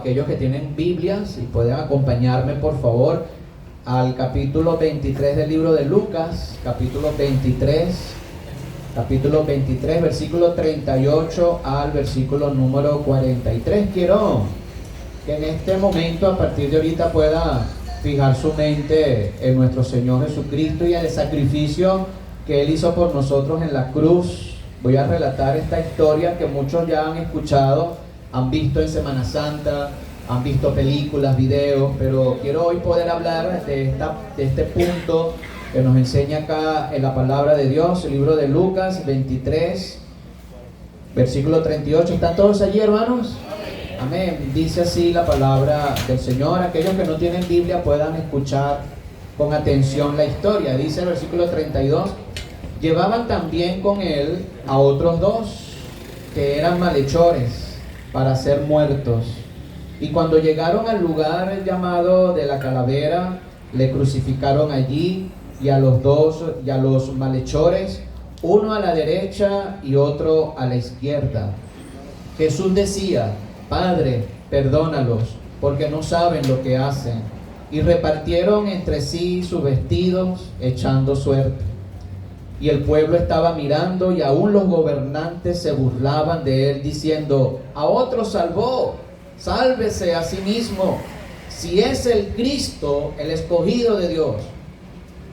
aquellos que tienen Biblias, si pueden acompañarme por favor al capítulo 23 del libro de Lucas, capítulo 23, versículo 38 al versículo número 43. Quiero que en este momento, a partir de ahorita, pueda fijar su mente en nuestro Señor Jesucristo y en el sacrificio que Él hizo por nosotros en la cruz. Voy a relatar esta historia que muchos ya han escuchado, han visto en Semana Santa, han visto películas, videos, pero quiero hoy poder hablar de este punto que nos enseña acá en la palabra de Dios, el libro de Lucas 23, versículo 38. ¿Están todos allí, hermanos? Amén. Dice así la palabra del Señor. Aquellos que no tienen Biblia puedan escuchar con atención la historia. Dice el versículo 32: llevaban también con él a otros dos que eran malhechores para ser muertos. Y cuando llegaron al lugar llamado de la Calavera, le crucificaron allí, y a los malhechores, uno a la derecha y otro a la izquierda. Jesús decía: Padre, perdónalos, porque no saben lo que hacen. Y repartieron entre sí sus vestidos, echando suerte. Y el pueblo estaba mirando, y aún los gobernantes se burlaban de él, diciendo: a otro salvó, sálvese a sí mismo, si es el Cristo, el escogido de Dios.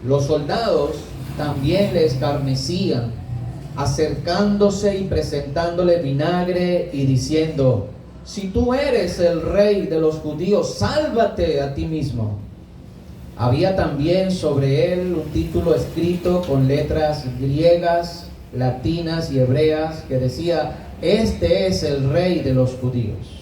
Los soldados también le escarnecían, acercándose y presentándole vinagre y diciendo: si tú eres el rey de los judíos, sálvate a ti mismo. Había también sobre él un título escrito con letras griegas, latinas y hebreas que decía: este es el rey de los judíos.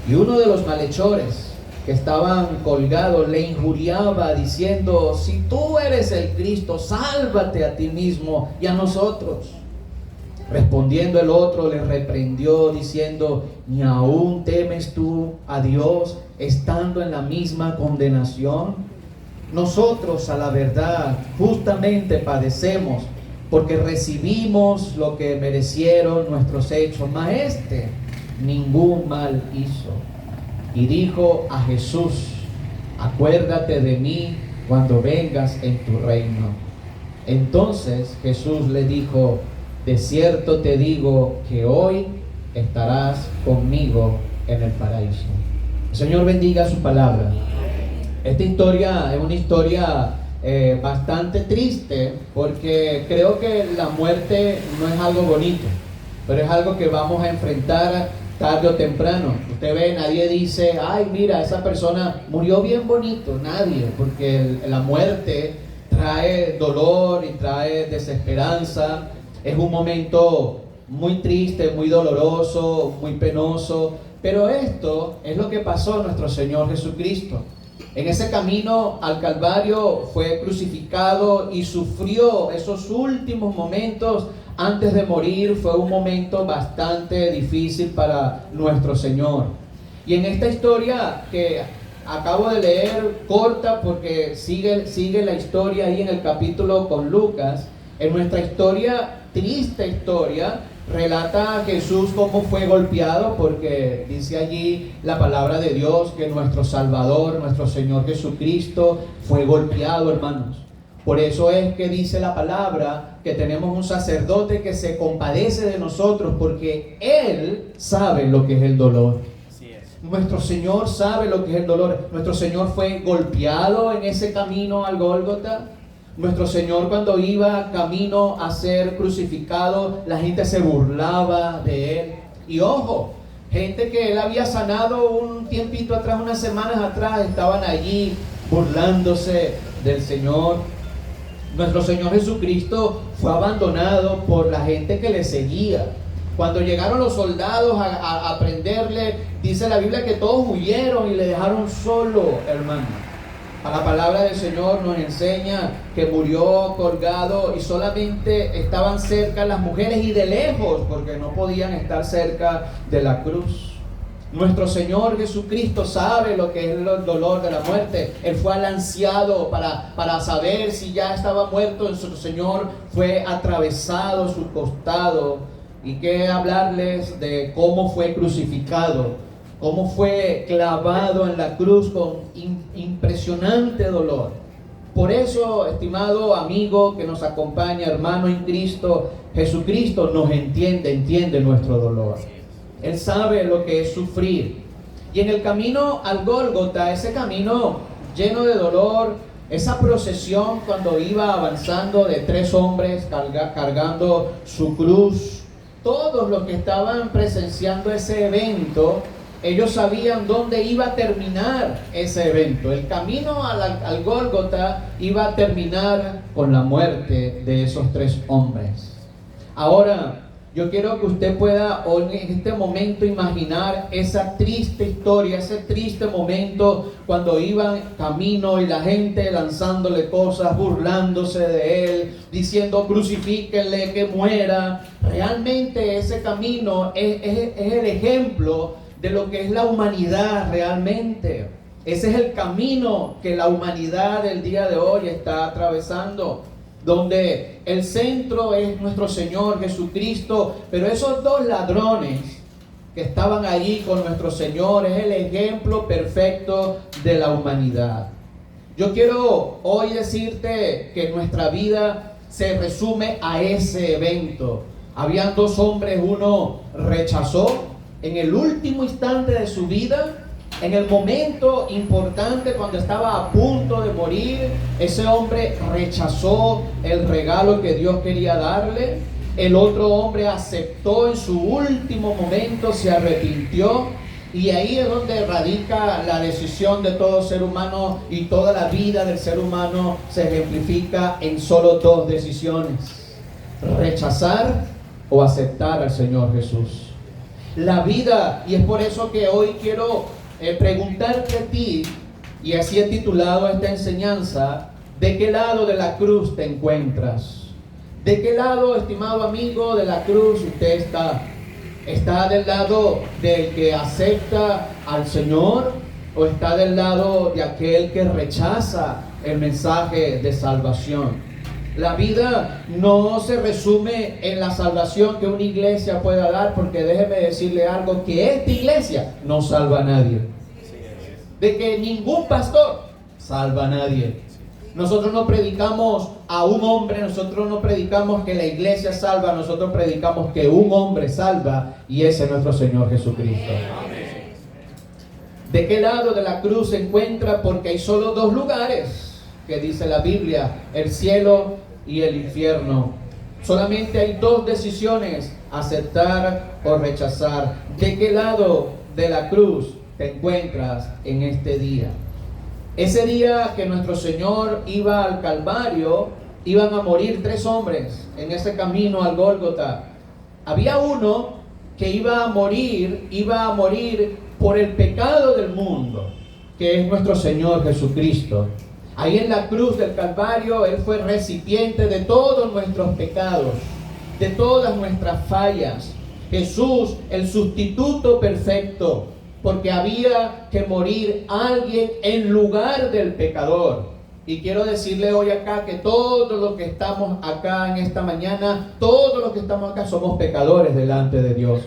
Y uno de los malhechores que estaban colgados le injuriaba diciendo: si tú eres el Cristo, sálvate a ti mismo y a nosotros. Respondiendo el otro le reprendió diciendo: ¿ni aún temes tú a Dios estando en la misma condenación? Nosotros, a la verdad, justamente padecemos, porque recibimos lo que merecieron nuestros hechos, mas este ningún mal hizo. Y dijo a Jesús: acuérdate de mí cuando vengas en tu reino. Entonces Jesús le dijo: de cierto te digo que hoy estarás conmigo en el paraíso. El Señor bendiga su palabra. Esta historia es una historia bastante triste, porque creo que la muerte no es algo bonito, pero es algo que vamos a enfrentar tarde o temprano. Usted ve, nadie dice: ay, mira, esa persona murió bien bonito. Nadie, porque la muerte trae dolor y trae desesperanza. Es un momento muy triste, muy doloroso, muy penoso. Pero esto es lo que pasó a nuestro Señor Jesucristo. En ese camino al Calvario fue crucificado y sufrió esos últimos momentos antes de morir. Fue un momento bastante difícil para nuestro Señor. Y en esta historia que acabo de leer, corta porque sigue la historia ahí en el capítulo con Lucas, en nuestra historia, triste historia, relata a Jesús cómo fue golpeado, porque dice allí la palabra de Dios que nuestro Salvador, nuestro Señor Jesucristo, fue golpeado, hermanos. Por eso es que dice la palabra que tenemos un sacerdote que se compadece de nosotros, porque Él sabe lo que es el dolor. Así es. Nuestro Señor sabe lo que es el dolor. Nuestro Señor fue golpeado en ese camino al Gólgota. Nuestro Señor, cuando iba camino a ser crucificado, la gente se burlaba de Él. Y ojo, gente que Él había sanado un tiempito atrás, unas semanas atrás, estaban allí burlándose del Señor. Nuestro Señor Jesucristo fue abandonado por la gente que le seguía. Cuando llegaron los soldados a prenderle, dice la Biblia que todos huyeron y le dejaron solo, hermano. A la palabra del Señor nos enseña que murió colgado y solamente estaban cerca las mujeres, y de lejos, porque no podían estar cerca de la cruz. Nuestro Señor Jesucristo sabe lo que es el dolor de la muerte. Él fue alanceado para saber si ya estaba muerto. Nuestro Señor fue atravesado su costado. Y qué hablarles de cómo fue crucificado. cómo fue clavado en la cruz con impresionante dolor. Por eso, estimado amigo que nos acompaña, hermano en Cristo, Jesucristo nos entiende nuestro dolor. Él sabe lo que es sufrir. Y en el camino al Gólgota, ese camino lleno de dolor, esa procesión cuando iba avanzando de 3 hombres cargando su cruz, todos los que estaban presenciando ese evento, ellos sabían dónde iba a terminar ese evento. El camino al Gólgota iba a terminar con la muerte de esos 3 hombres. Ahora, yo quiero que usted pueda hoy en este momento imaginar esa triste historia, ese triste momento cuando iban camino y la gente lanzándole cosas, burlándose de él, diciendo crucifíquenle, que muera. Realmente ese camino es el ejemplo de lo que es la humanidad realmente. Ese es el camino que la humanidad del día de hoy está atravesando, donde el centro es nuestro Señor Jesucristo, pero esos 2 ladrones que estaban allí con nuestro Señor es el ejemplo perfecto de la humanidad. Yo quiero hoy decirte que nuestra vida se resume a ese evento. Habían 2 hombres, uno rechazó en el último instante de su vida. En el momento importante, cuando estaba a punto de morir, ese hombre rechazó el regalo que Dios quería darle. El otro hombre aceptó en su último momento, se arrepintió. Y ahí es donde radica la decisión de todo ser humano, y toda la vida del ser humano se ejemplifica en solo 2 decisiones: rechazar o aceptar al Señor Jesús. La vida, y es por eso que hoy quiero preguntarte a ti, y así he titulado esta enseñanza: ¿de qué lado de la cruz te encuentras? ¿De qué lado, estimado amigo, de la cruz usted está? ¿Está del lado del que acepta al Señor, o está del lado de aquel que rechaza el mensaje de salvación? La vida no se resume en la salvación que una iglesia pueda dar, porque déjeme decirle algo, que esta iglesia no salva a nadie. De que ningún pastor salva a nadie. Nosotros no predicamos a un hombre, nosotros no predicamos que la iglesia salva, nosotros predicamos que un hombre salva, y ese es nuestro Señor Jesucristo. ¿De qué lado de la cruz se encuentra? Porque hay solo 2 lugares que dice la Biblia: el cielo y el infierno. Solamente hay 2 decisiones: aceptar o rechazar. ¿De qué lado de la cruz te encuentras en este día? Ese día que nuestro Señor iba al Calvario, iban a morir 3 hombres en ese camino al Gólgota. Había uno que iba a morir por el pecado del mundo, que es nuestro Señor Jesucristo. Ahí en la cruz del Calvario, Él fue recipiente de todos nuestros pecados, de todas nuestras fallas. Jesús, el sustituto perfecto, porque había que morir alguien en lugar del pecador. Y quiero decirle hoy acá que todos los que estamos acá en esta mañana, todos los que estamos acá somos pecadores delante de Dios.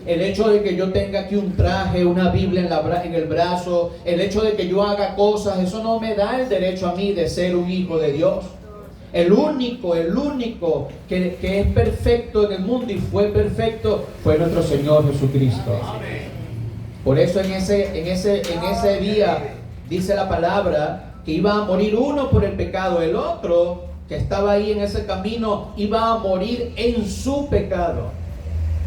El hecho de que yo tenga aquí un traje, una Biblia en el brazo, el hecho de que yo haga cosas, eso no me da el derecho a mí de ser un hijo de Dios. El único que es perfecto en el mundo y fue perfecto fue nuestro Señor Jesucristo. Por eso en ese día dice la palabra que iba a morir uno por el pecado, el otro que estaba ahí en ese camino iba a morir en su pecado.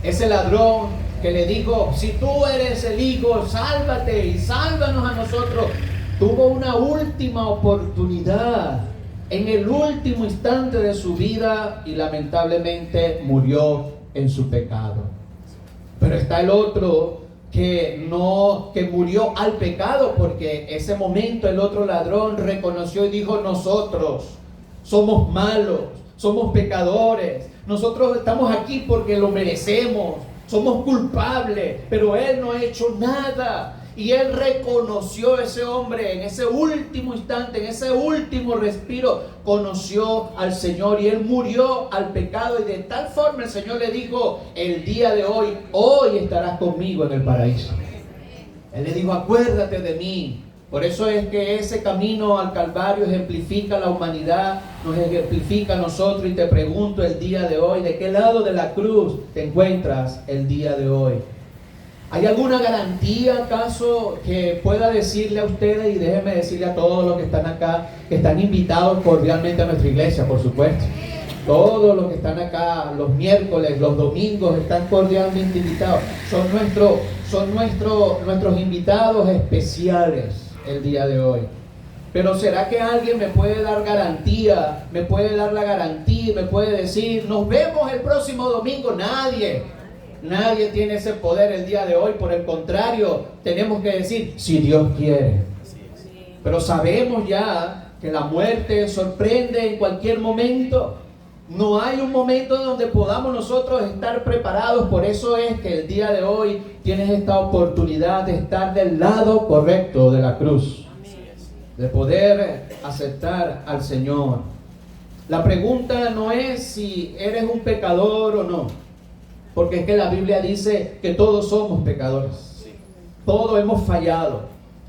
Ese ladrón que le dijo: si tú eres el Hijo, sálvate y sálvanos a nosotros, tuvo una última oportunidad en el último instante de su vida y lamentablemente murió en su pecado. Pero está el otro que murió al pecado, porque ese momento el otro ladrón reconoció y dijo: nosotros somos malos, somos pecadores, nosotros estamos aquí porque lo merecemos, somos culpables, pero él no ha hecho nada. Y él reconoció, ese hombre, en ese último instante, en ese último respiro, conoció al Señor y él murió al pecado. Y de tal forma el Señor le dijo: el día de hoy estarás conmigo en el paraíso. Él le dijo, acuérdate de mí. Por eso es que ese camino al Calvario ejemplifica la humanidad, nos ejemplifica a nosotros. Y te pregunto el día de hoy, ¿de qué lado de la cruz te encuentras el día de hoy? ¿Hay alguna garantía acaso que pueda decirle a ustedes, y déjenme decirle a todos los que están acá, que están invitados cordialmente a nuestra iglesia, por supuesto? Todos los que están acá los miércoles, los domingos, están cordialmente invitados. Son nuestros invitados especiales el día de hoy. Pero ¿será que alguien me puede dar garantía? ¿Me puede dar la garantía? ¿Me puede decir, nos vemos el próximo domingo? Nadie tiene ese poder el día de hoy. Por el contrario, tenemos que decir, si Dios quiere. Pero sabemos ya que la muerte sorprende en cualquier momento. No hay un momento donde podamos nosotros estar preparados. Por eso es que el día de hoy tienes esta oportunidad de estar del lado correcto de la cruz, de poder aceptar al Señor. La pregunta no es si eres un pecador o no, porque es que la Biblia dice que todos somos pecadores. Todos hemos fallado,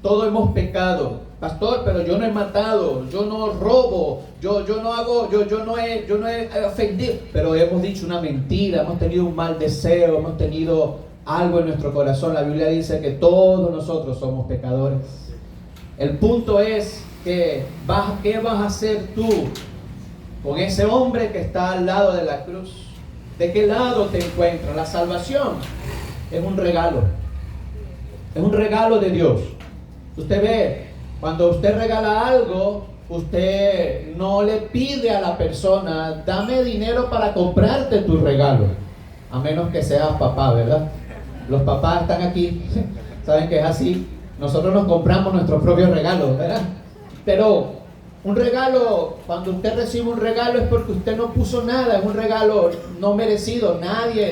todos hemos pecado. Pastor, pero yo no he matado, yo no robo, yo no he ofendido. Pero hemos dicho una mentira, hemos tenido un mal deseo, hemos tenido algo en nuestro corazón. La Biblia dice que todos nosotros somos pecadores. El punto es que ¿qué vas a hacer tú con ese hombre que está al lado de la cruz? ¿De qué lado te encuentras? La salvación es un regalo. Es un regalo de Dios. Usted ve, cuando usted regala algo, usted no le pide a la persona, dame dinero para comprarte tu regalo. A menos que seas papá, ¿verdad? Los papás están aquí, saben que es así. Nosotros nos compramos nuestros propios regalos, ¿verdad? Pero un regalo, cuando usted recibe un regalo es porque usted no puso nada, es un regalo no merecido.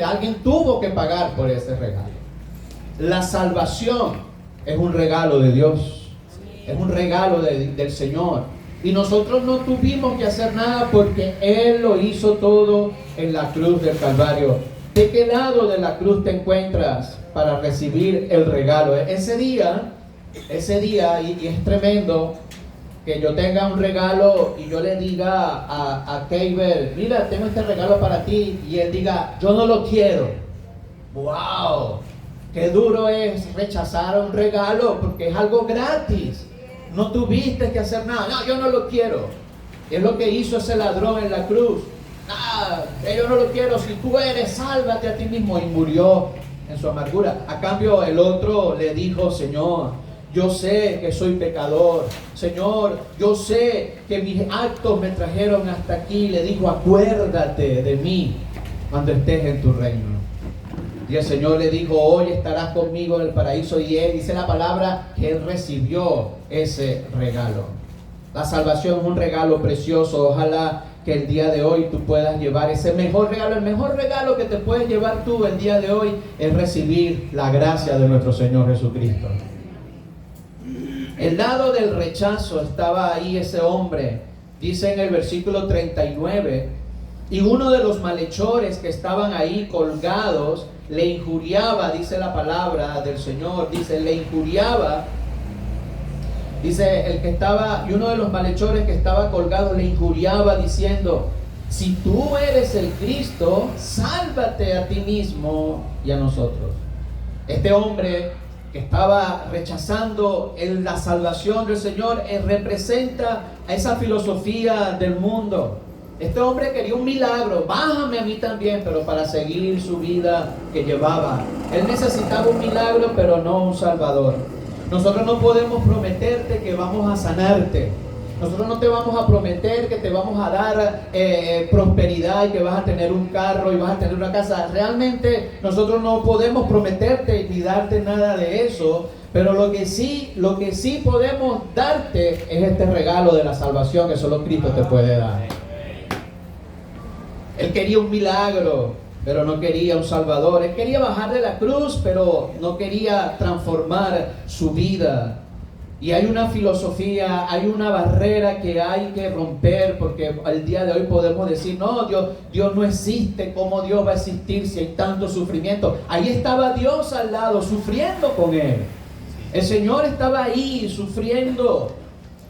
Alguien tuvo que pagar por ese regalo. La salvación es un regalo de Dios. Es un regalo del Señor. Y nosotros no tuvimos que hacer nada porque Él lo hizo todo en la cruz del Calvario. ¿De qué lado de la cruz te encuentras para recibir el regalo? Ese día, y es tremendo que yo tenga un regalo y yo le diga a Keiber, mira, tengo este regalo para ti, y él diga, yo no lo quiero. ¡Wow! Qué duro es rechazar un regalo porque es algo gratis. No tuviste que hacer nada. No, yo no lo quiero. Es lo que hizo ese ladrón en la cruz. Nada, yo no lo quiero. Si tú eres, sálvate a ti mismo. Y murió en su amargura. A cambio, el otro le dijo, Señor, yo sé que soy pecador. Señor, yo sé que mis actos me trajeron hasta aquí. Le dijo, acuérdate de mí cuando estés en tu reino. Y el Señor le dijo, hoy estarás conmigo en el paraíso. Y él, dice la palabra, que él recibió ese regalo. La salvación es un regalo precioso. Ojalá que el día de hoy tú puedas llevar ese mejor regalo. El mejor regalo que te puedes llevar tú el día de hoy es recibir la gracia de nuestro Señor Jesucristo. El lado del rechazo estaba ahí ese hombre. Dice en el versículo 39, y uno de los malhechores que estaban ahí colgados le injuriaba, dice la palabra del Señor, dice, le injuriaba, dice el que estaba, y uno de los malhechores que estaba colgado le injuriaba diciendo, si tú eres el Cristo, sálvate a ti mismo y a nosotros. Este hombre que estaba rechazando la salvación del Señor, representa a esa filosofía del mundo. Este hombre quería un milagro, bájame a mí también, pero para seguir su vida que llevaba. Él necesitaba un milagro, pero no un salvador. Nosotros no podemos prometerte que vamos a sanarte. Nosotros no te vamos a prometer que te vamos a dar prosperidad y que vas a tener un carro y vas a tener una casa. Realmente nosotros no podemos prometerte ni darte nada de eso. Pero lo que sí podemos darte es este regalo de la salvación que solo Cristo te puede dar. Él quería un milagro, pero no quería un salvador. Él quería bajar de la cruz, pero no quería transformar su vida. Y hay una filosofía, hay una barrera que hay que romper, porque al día de hoy podemos decir, no, Dios no existe. ¿Cómo Dios va a existir si hay tanto sufrimiento? Ahí estaba Dios al lado, sufriendo con él. El Señor estaba ahí sufriendo.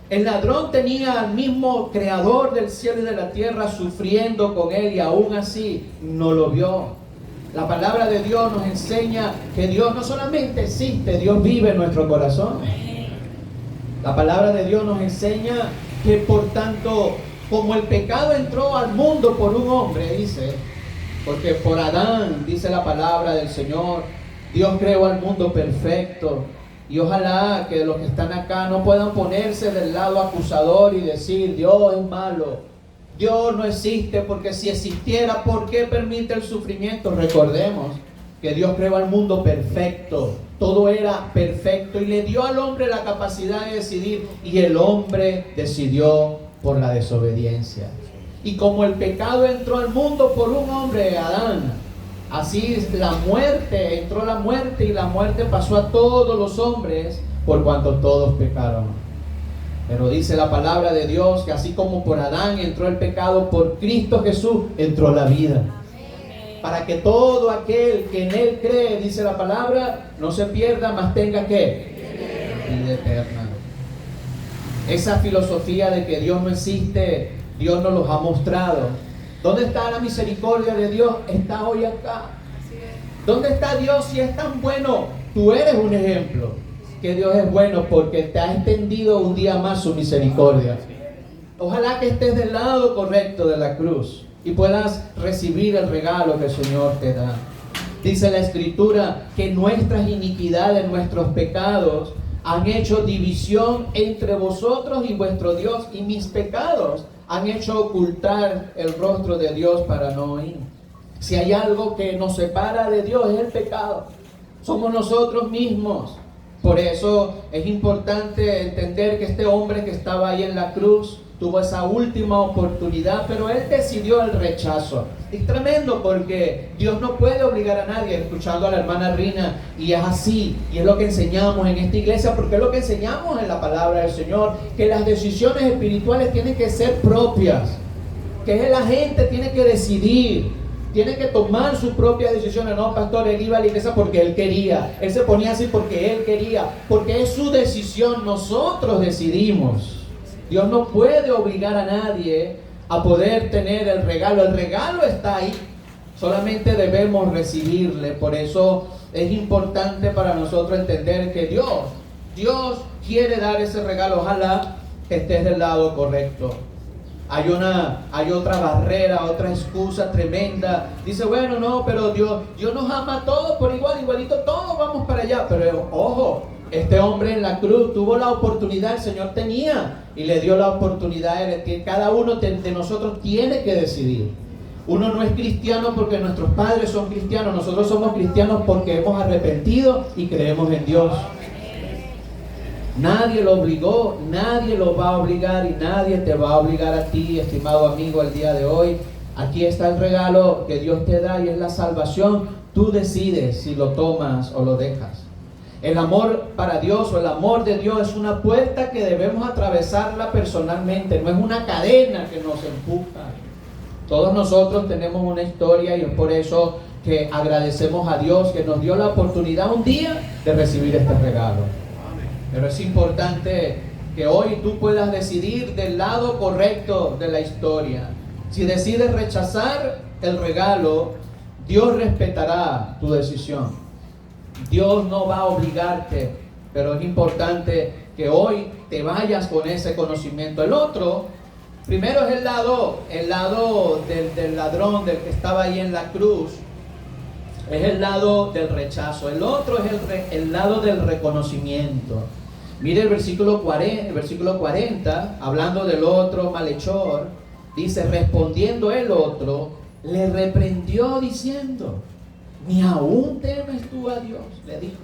El ladrón tenía al mismo creador del cielo y de la tierra sufriendo con él y aún así no lo vio. La palabra de Dios nos enseña que Dios no solamente existe, Dios vive en nuestro corazón. La palabra de Dios nos enseña que por tanto, como el pecado entró al mundo por un hombre, dice, porque por Adán, dice la palabra del Señor, Dios creó al mundo perfecto. Y ojalá que los que están acá no puedan ponerse del lado acusador y decir, Dios es malo, Dios no existe, porque si existiera, ¿por qué permite el sufrimiento? Recordemos que Dios creó al mundo perfecto, todo era perfecto y le dio al hombre la capacidad de decidir, y el hombre decidió por la desobediencia. Y como el pecado entró al mundo por un hombre, Adán, así la muerte, entró la muerte y la muerte pasó a todos los hombres por cuanto todos pecaron. Pero dice la palabra de Dios que así como por Adán entró el pecado, por Cristo Jesús entró la vida. Para que todo aquel que en Él cree, dice la palabra, no se pierda, mas tenga ¿qué? Vida eterna. Esa filosofía de que Dios no existe, Dios nos los ha mostrado. ¿Dónde está la misericordia de Dios? Está hoy acá. ¿Dónde está Dios si es tan bueno? Tú eres un ejemplo que Dios es bueno porque te ha extendido un día más su misericordia. Ojalá que estés del lado correcto de la cruz y puedas recibir el regalo que el Señor te da. Dice la Escritura que nuestras iniquidades, nuestros pecados han hecho división entre vosotros y vuestro Dios, y mis pecados han hecho ocultar el rostro de Dios para no oír. Si hay algo que nos separa de Dios es el pecado. Somos nosotros mismos. Por eso es importante entender que este hombre que estaba ahí en la cruz tuvo esa última oportunidad, pero él decidió el rechazo. Es tremendo porque Dios no puede obligar a nadie, escuchando a la hermana Rina, y es así, y es lo que enseñamos en esta iglesia, porque es lo que enseñamos en la palabra del Señor, que las decisiones espirituales tienen que ser propias, que la gente tiene que decidir, tiene que tomar sus propias decisiones. No, pastor, él iba a la iglesia porque él quería, él se ponía así porque él quería, porque es su decisión, nosotros decidimos. Dios no puede obligar a nadie a poder tener el regalo está ahí, solamente debemos recibirle. Por eso es importante para nosotros entender que Dios quiere dar ese regalo. Ojalá estés del lado correcto. Hay otra barrera, otra excusa tremenda. Dice, bueno, no, pero Dios nos ama a todos por igual, igualito, todos vamos para allá. Pero ojo, este hombre en la cruz tuvo la oportunidad, el Señor tenía y le dio la oportunidad. Cada uno de nosotros tiene que decidir. Uno no es cristiano porque nuestros padres son cristianos, nosotros somos cristianos porque hemos arrepentido y creemos en Dios. Nadie lo obligó, nadie lo va a obligar y nadie te va a obligar a ti, estimado amigo, el día de hoy. Aquí está el regalo que Dios te da y es la salvación. Tú decides si lo tomas o lo dejas. El amor para Dios o el amor de Dios es una puerta que debemos atravesarla personalmente, no es una cadena que nos empuja. Todos nosotros tenemos una historia y es por eso que agradecemos a Dios que nos dio la oportunidad un día de recibir este regalo. Pero es importante que hoy tú puedas decidir del lado correcto de la historia. Si decides rechazar el regalo, Dios respetará tu decisión. Dios no va a obligarte, pero es importante que hoy te vayas con ese conocimiento. El otro, primero es el lado del ladrón, del que estaba ahí en la cruz. Es el lado del rechazo. El otro es el lado del reconocimiento. Mire el versículo 40, hablando del otro malhechor, dice, respondiendo el otro, le reprendió diciendo, ¿ni aún temes tú a Dios? Le dijo,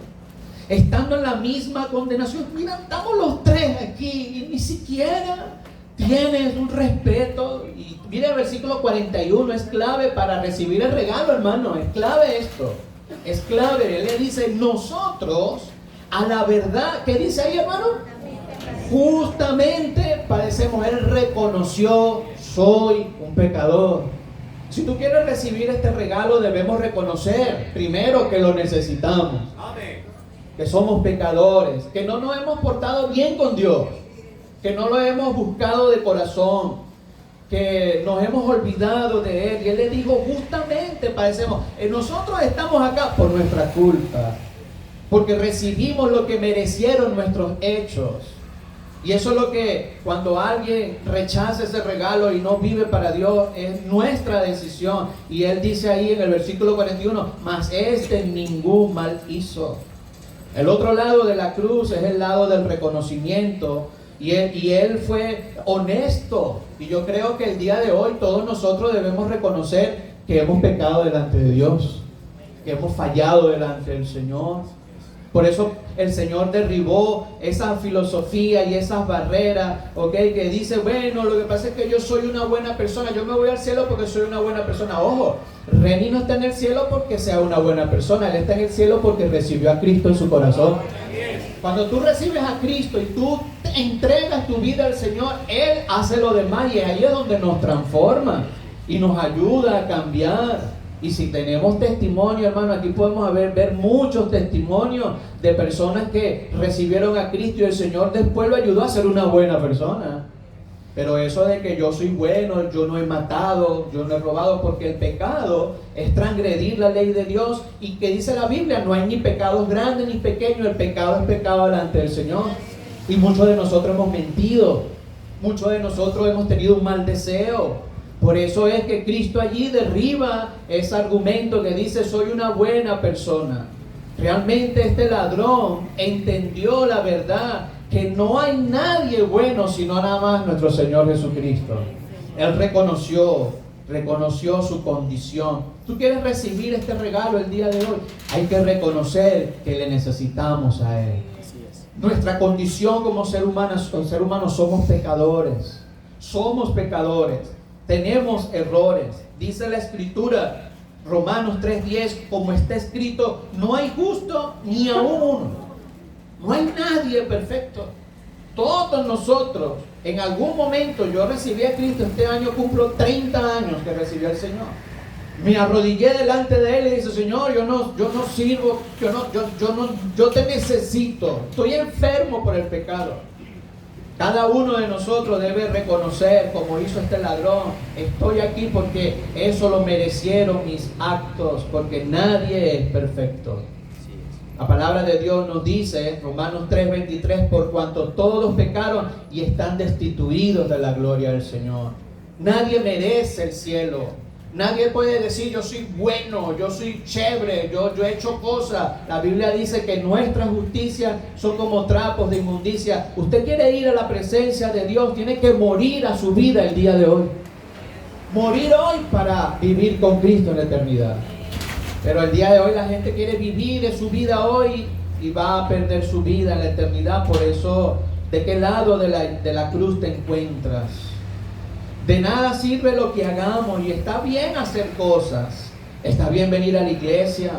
estando en la misma condenación. Mira, estamos los tres aquí y ni siquiera tienes un respeto. Y mira el versículo 41, es clave para recibir el regalo, hermano, es clave esto, es clave. Él le dice, nosotros a la verdad, ¿qué dice ahí, hermano? Justamente padecemos. Él reconoció, soy un pecador. Si tú quieres recibir este regalo, debemos reconocer primero que lo necesitamos. que somos pecadores, que no nos hemos portado bien con Dios, que no lo hemos buscado de corazón, que nos hemos olvidado de Él. Y Él le dijo, justamente padecemos. Nosotros estamos acá por nuestra culpa, porque recibimos lo que merecieron nuestros hechos. Y eso es lo que, cuando alguien rechaza ese regalo y no vive para Dios, es nuestra decisión. Y Él dice ahí en el versículo 41, mas ningún mal hizo. El otro lado de la cruz es el lado del reconocimiento. Y él fue honesto. Y yo creo que el día de hoy todos nosotros debemos reconocer que hemos pecado delante de Dios, que hemos fallado delante del Señor. Por eso el Señor derribó esa filosofía y esas barreras, que dice, bueno, lo que pasa es que yo soy una buena persona, yo me voy al cielo porque soy una buena persona. Ojo, Reni no está en el cielo porque sea una buena persona, él está en el cielo porque recibió a Cristo en su corazón. Cuando tú recibes a Cristo y tú entregas tu vida al Señor, Él hace lo demás, y ahí es donde nos transforma y nos ayuda a cambiar. Y si tenemos testimonio, hermano, aquí podemos ver muchos testimonios de personas que recibieron a Cristo y el Señor después lo ayudó a ser una buena persona. Pero eso de que yo soy bueno, yo no he matado, yo no he robado, porque el pecado es transgredir la ley de Dios. Y que dice la Biblia, no hay ni pecados grandes ni pequeños, el pecado es pecado delante del Señor. Y muchos de nosotros hemos mentido, muchos de nosotros hemos tenido un mal deseo. Por eso es que Cristo allí derriba ese argumento que dice, soy una buena persona. Realmente este ladrón entendió la verdad, que no hay nadie bueno sino nada más nuestro Señor Jesucristo. Él reconoció su condición. ¿Tú quieres recibir este regalo el día de hoy? Hay que reconocer que le necesitamos a Él. Nuestra condición como ser humanos somos pecadores. Somos pecadores. Tenemos errores. Dice la Escritura, Romanos 3:10, como está escrito, no hay justo ni aún uno. No hay nadie perfecto. Todos nosotros, en algún momento, yo recibí a Cristo, este año cumplo 30 años que recibí al Señor. Me arrodillé delante de Él y dije, Señor, yo no sirvo, yo te necesito. Estoy enfermo por el pecado. Cada uno de nosotros debe reconocer, como hizo este ladrón, estoy aquí porque eso lo merecieron mis actos, porque nadie es perfecto. La palabra de Dios nos dice, Romanos 3:23, por cuanto todos pecaron y están destituidos de la gloria del Señor. Nadie merece el cielo. Nadie puede decir, yo soy bueno, yo soy chévere, yo he hecho cosas. La Biblia dice que nuestras justicias son como trapos de inmundicia. Usted quiere ir a la presencia de Dios, tiene que morir a su vida el día de hoy. Morir hoy para vivir con Cristo en la eternidad. Pero el día de hoy la gente quiere vivir su vida hoy y va a perder su vida en la eternidad. Por eso, ¿de qué lado de la cruz te encuentras? De nada sirve lo que hagamos, y está bien hacer cosas. Está bien venir a la iglesia,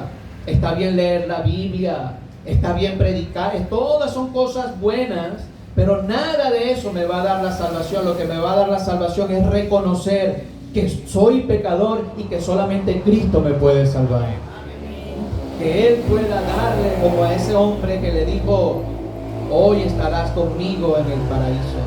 está bien leer la Biblia, está bien predicar. Todas son cosas buenas, pero nada de eso me va a dar la salvación. Lo que me va a dar la salvación es reconocer que soy pecador y que solamente Cristo me puede salvar. Que Él pueda darle, como a ese hombre que le dijo, hoy estarás conmigo en el paraíso.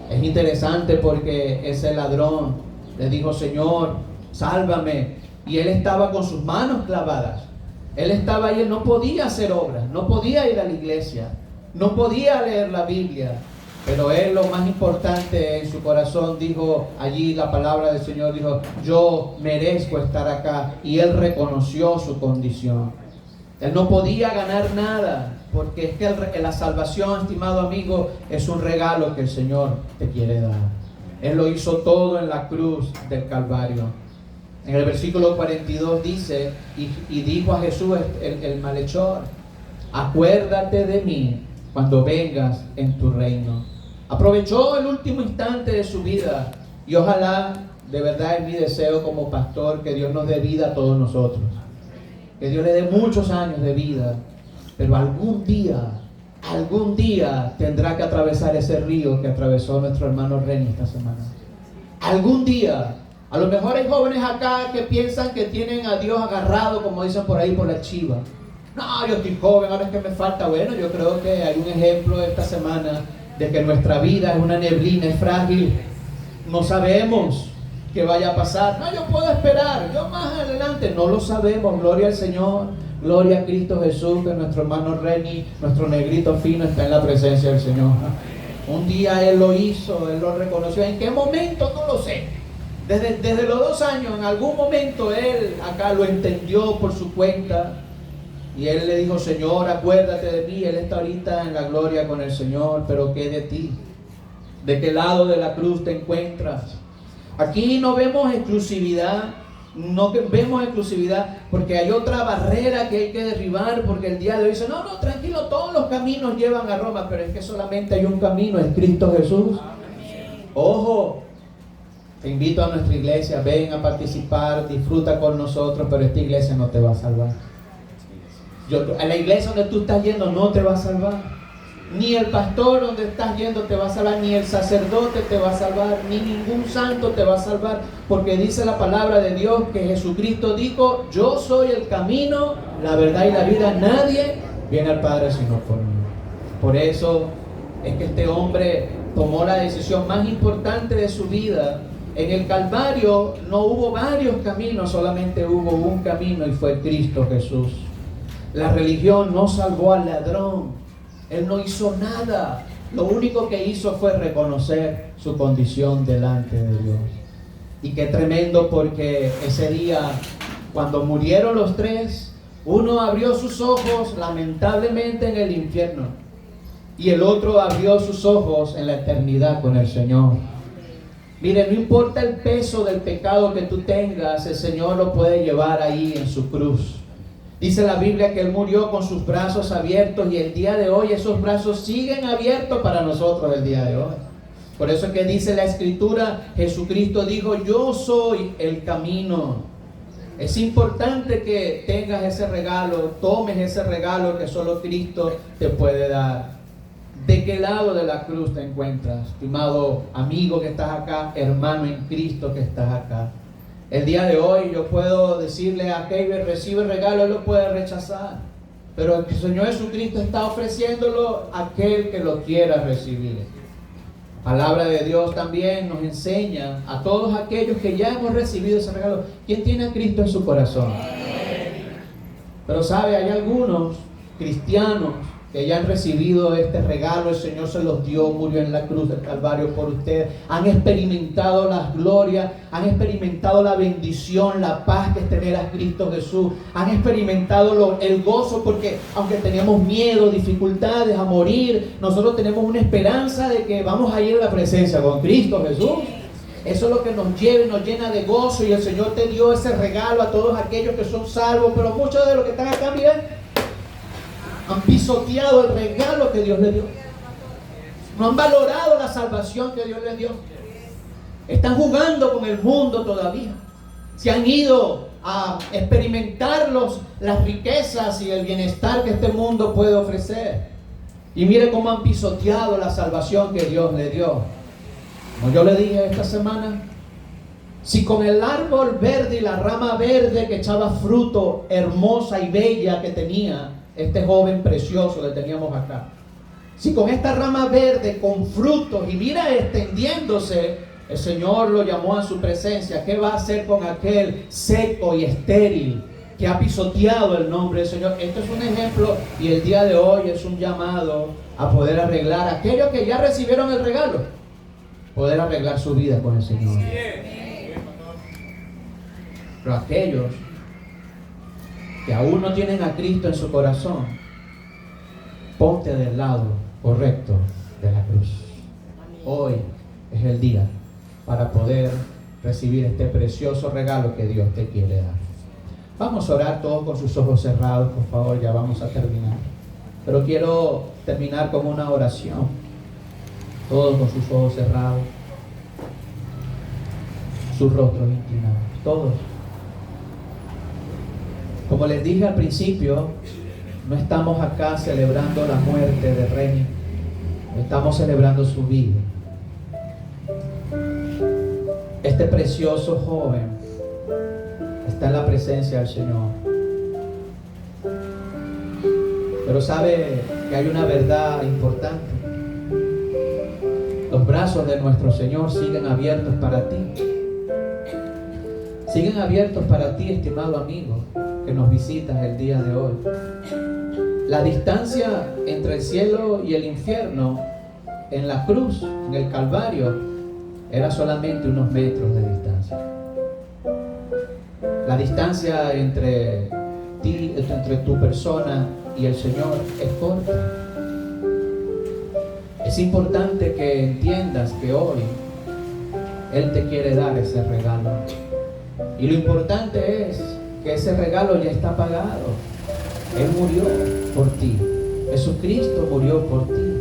Es interesante porque ese ladrón le dijo, Señor, sálvame. Y él estaba con sus manos clavadas. Él estaba ahí, él no podía hacer obras, no podía ir a la iglesia, no podía leer la Biblia. Pero él, lo más importante en su corazón, dijo allí la palabra del Señor, dijo, yo merezco estar acá. Y él reconoció su condición. Él no podía ganar nada, porque es que la salvación, estimado amigo, es un regalo que el Señor te quiere dar. Él lo hizo todo en la cruz del Calvario. En el versículo 42 dice, y dijo a Jesús el malhechor, acuérdate de mí cuando vengas en tu reino. Aprovechó el último instante de su vida, y ojalá, de verdad es mi deseo como pastor, que Dios nos dé vida a todos nosotros. Que Dios le dé muchos años de vida, pero algún día tendrá que atravesar ese río que atravesó nuestro hermano Reni esta semana. Algún día. A lo mejor hay jóvenes acá que piensan que tienen a Dios agarrado, como dicen por ahí, por la chiva. No, yo estoy joven, ahora es que me falta. Bueno, yo creo que hay un ejemplo esta semana de que nuestra vida es una neblina, es frágil. No sabemos qué vaya a pasar. No, yo puedo esperar, yo más adelante. No lo sabemos. Gloria al Señor, gloria a Cristo Jesús, que nuestro hermano Reni, nuestro negrito fino, está en la presencia del Señor. Un día Él lo hizo, Él lo reconoció. ¿En qué momento? No lo sé. Desde los 2 años, en algún momento Él acá lo entendió por su cuenta. Y Él le dijo: Señor, acuérdate de mí. Él está ahorita en la gloria con el Señor. Pero ¿qué de ti? ¿De qué lado de la cruz te encuentras? Aquí no vemos exclusividad. No vemos exclusividad porque hay otra barrera que hay que derribar. Porque el día de hoy dice: no, tranquilo, todos los caminos llevan a Roma. Pero es que solamente hay un camino, es Cristo Jesús. Ojo, te invito a nuestra iglesia, ven a participar, disfruta con nosotros. Pero esta iglesia no te va a salvar. A la iglesia donde tú estás yendo no te va a salvar. Ni el pastor donde estás yendo te va a salvar, ni el sacerdote te va a salvar, ni ningún santo te va a salvar, porque dice la palabra de Dios que Jesucristo dijo: yo soy el camino, la verdad y la vida. Nadie viene al Padre sino por mí. Por eso es que este hombre tomó la decisión más importante de su vida. En el Calvario no hubo varios caminos, solamente hubo un camino, y fue Cristo Jesús. La religión no salvó al ladrón. Él no hizo nada. Lo único que hizo fue reconocer su condición delante de Dios. Y qué tremendo, porque ese día, cuando murieron los 3, uno abrió sus ojos lamentablemente en el infierno, y el otro abrió sus ojos en la eternidad con el Señor. Mire, no importa el peso del pecado que tú tengas, el Señor lo puede llevar ahí en su cruz. Dice la Biblia que Él murió con sus brazos abiertos, y el día de hoy esos brazos siguen abiertos para nosotros el día de hoy. Por eso es que dice la Escritura, Jesucristo dijo: yo soy el camino. Es importante que tengas ese regalo, tomes ese regalo que solo Cristo te puede dar. ¿De qué lado de la cruz te encuentras, estimado amigo que estás acá, hermano en Cristo que estás acá? El día de hoy yo puedo decirle a aquel: recibe el regalo. Él lo puede rechazar, pero el Señor Jesucristo está ofreciéndolo a aquel que lo quiera recibir. La palabra de Dios también nos enseña a todos aquellos que ya hemos recibido ese regalo. ¿Quién tiene a Cristo en su corazón? Pero sabe, hay algunos cristianos que ya han recibido este regalo. El Señor se los dio, murió en la cruz del Calvario por ustedes. Han experimentado las glorias, han experimentado la bendición, la paz que es tener a Cristo Jesús. Han experimentado el gozo, porque aunque tenemos miedo, dificultades a morir, nosotros tenemos una esperanza de que vamos a ir a la presencia con Cristo Jesús. Eso es lo que nos lleva y nos llena de gozo. Y el Señor te dio ese regalo a todos aquellos que son salvos. Pero muchos de los que están acá, miren, han pisoteado el regalo que Dios les dio. No han valorado la salvación que Dios les dio. Están jugando con el mundo todavía. Se han ido a experimentar las riquezas y el bienestar que este mundo puede ofrecer. Y mire cómo han pisoteado la salvación que Dios les dio. Como yo le dije esta semana, si con el árbol verde y la rama verde que echaba fruto hermosa y bella que tenía este joven precioso que teníamos acá, si con esta rama verde con frutos y mira extendiéndose, el Señor lo llamó a su presencia, ¿qué va a hacer con aquel seco y estéril que ha pisoteado el nombre del Señor? Esto es un ejemplo, y el día de hoy es un llamado a poder arreglar a aquellos que ya recibieron el regalo, poder arreglar su vida con el Señor. Pero aquellos que aún no tienen a Cristo en su corazón, ponte del lado correcto de la cruz. Hoy es el día para poder recibir este precioso regalo que Dios te quiere dar. Vamos a orar todos con sus ojos cerrados, por favor, ya vamos a terminar. Pero quiero terminar con una oración. Todos con sus ojos cerrados, sus rostros inclinados, todos. Como les dije al principio, no estamos acá celebrando la muerte de Reni, estamos celebrando su vida. Este precioso joven está en la presencia del Señor. Pero sabe que hay una verdad importante. Los brazos de nuestro Señor siguen abiertos para ti. Siguen abiertos para ti, estimado amigo, que nos visitas el día de hoy. La distancia entre el cielo y el infierno en la cruz, en el Calvario, era solamente unos metros de distancia. La distancia entre ti, entre tu persona y el Señor es corta. Es importante que entiendas que hoy Él te quiere dar ese regalo. Y lo importante es que ese regalo ya está pagado. Él murió por ti. Jesucristo murió por ti.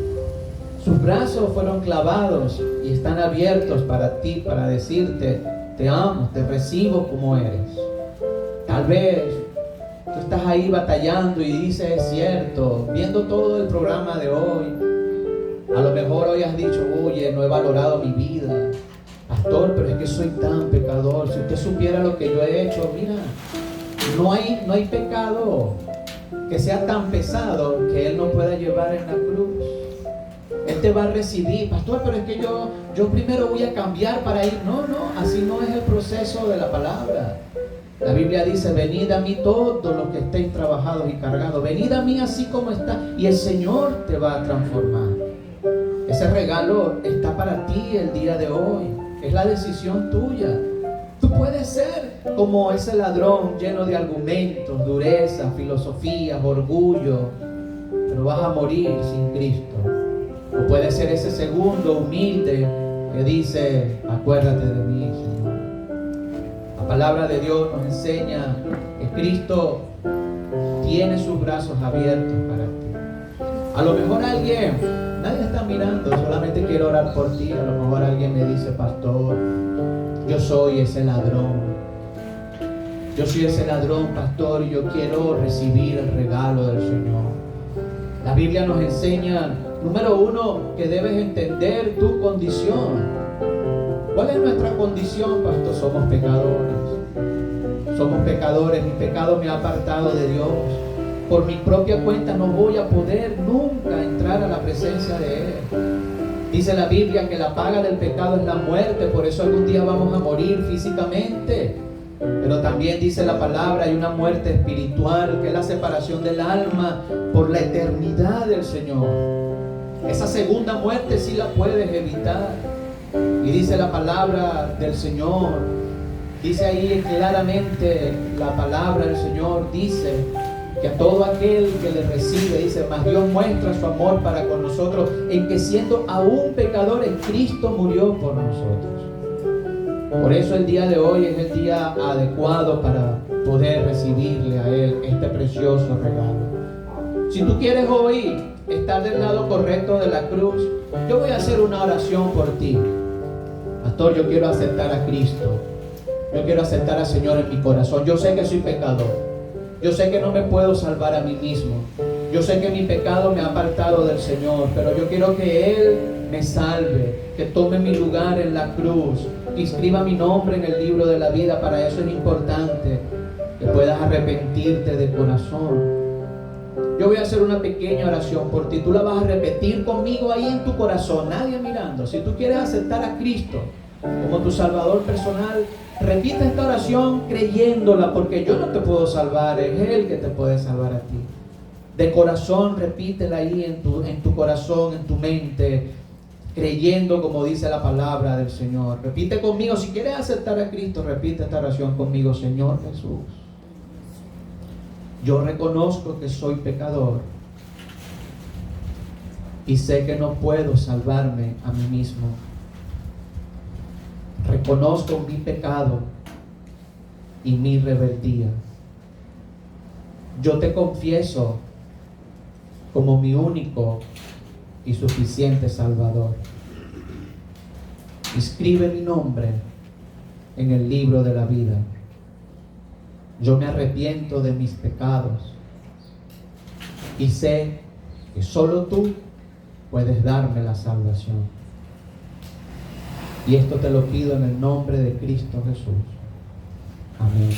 Sus brazos fueron clavados y están abiertos para ti, para decirte: te amo, te recibo como eres. Tal vez tú estás ahí batallando y dices: es cierto, viendo todo el programa de hoy, a lo mejor hoy has dicho: oye, no he valorado mi vida, pastor, pero es que soy tan pecador. Si usted supiera lo que yo he hecho, mira, no hay pecado que sea tan pesado que Él no pueda llevar en la cruz. Él te va a recibir. Pastor, pero es que yo primero voy a cambiar para ir. No, así no es el proceso de la palabra. La Biblia dice: venid a mí todos los que estéis trabajados y cargados. Venid a mí así como está, y el Señor te va a transformar. Ese regalo está para ti el día de hoy. Es la decisión tuya. Tú puedes ser como ese ladrón lleno de argumentos, dureza, filosofías, orgullo, pero vas a morir sin Cristo. O puedes ser ese segundo humilde que dice: acuérdate de mí, Señor. La palabra de Dios nos enseña que Cristo tiene sus brazos abiertos para ti. A lo mejor nadie está mirando, solamente quiero orar por ti. A lo mejor alguien me dice: pastor, yo soy ese ladrón. Yo soy ese ladrón, pastor, y yo quiero recibir el regalo del Señor. La Biblia nos enseña, número uno, que debes entender tu condición. ¿Cuál es nuestra condición, pastor? Somos pecadores. Somos pecadores. Mi pecado me ha apartado de Dios. Por mi propia cuenta no voy a poder nunca entrar a la presencia de Él. Dice la Biblia que la paga del pecado es la muerte. Por eso algún día vamos a morir físicamente. Pero también dice la palabra: hay una muerte espiritual, que es la separación del alma por la eternidad del Señor. Esa segunda muerte sí la puedes evitar. Y dice la palabra del Señor, dice ahí claramente la palabra del Señor, dice que a todo aquel que le recibe, dice: mas Dios muestra su amor para con nosotros en que siendo aún pecadores, Cristo murió por nosotros. Por eso el día de hoy es el día adecuado para poder recibirle a Él este precioso regalo. Si tú quieres hoy estar del lado correcto de la cruz, yo voy a hacer una oración por ti. Pastor, yo quiero aceptar a Cristo. Yo quiero aceptar al Señor en mi corazón. Yo sé que soy pecador. Yo sé que no me puedo salvar a mí mismo. Yo sé que mi pecado me ha apartado del Señor, pero yo quiero que Él me salve, que tome mi lugar en la cruz, que inscriba mi nombre en el libro de la vida. Para eso es importante que puedas arrepentirte de corazón. Yo voy a hacer una pequeña oración por ti. Tú la vas a repetir conmigo ahí en tu corazón, nadie mirando. Si tú quieres aceptar a Cristo como tu Salvador personal, repite esta oración creyéndola, porque yo no te puedo salvar, es Él que te puede salvar a ti. De corazón, repítela ahí en tu corazón, en tu mente, creyendo como dice la palabra del Señor. Repite conmigo, si quieres aceptar a Cristo, repite esta oración conmigo. Señor Jesús, yo reconozco que soy pecador y sé que no puedo salvarme a mí mismo. Reconozco mi pecado y mi rebeldía. Yo te confieso como mi único y suficiente Salvador. Escribe mi nombre en el libro de la vida. Yo me arrepiento de mis pecados y sé que solo tú puedes darme la salvación. Y esto te lo pido en el nombre de Cristo Jesús. Amén.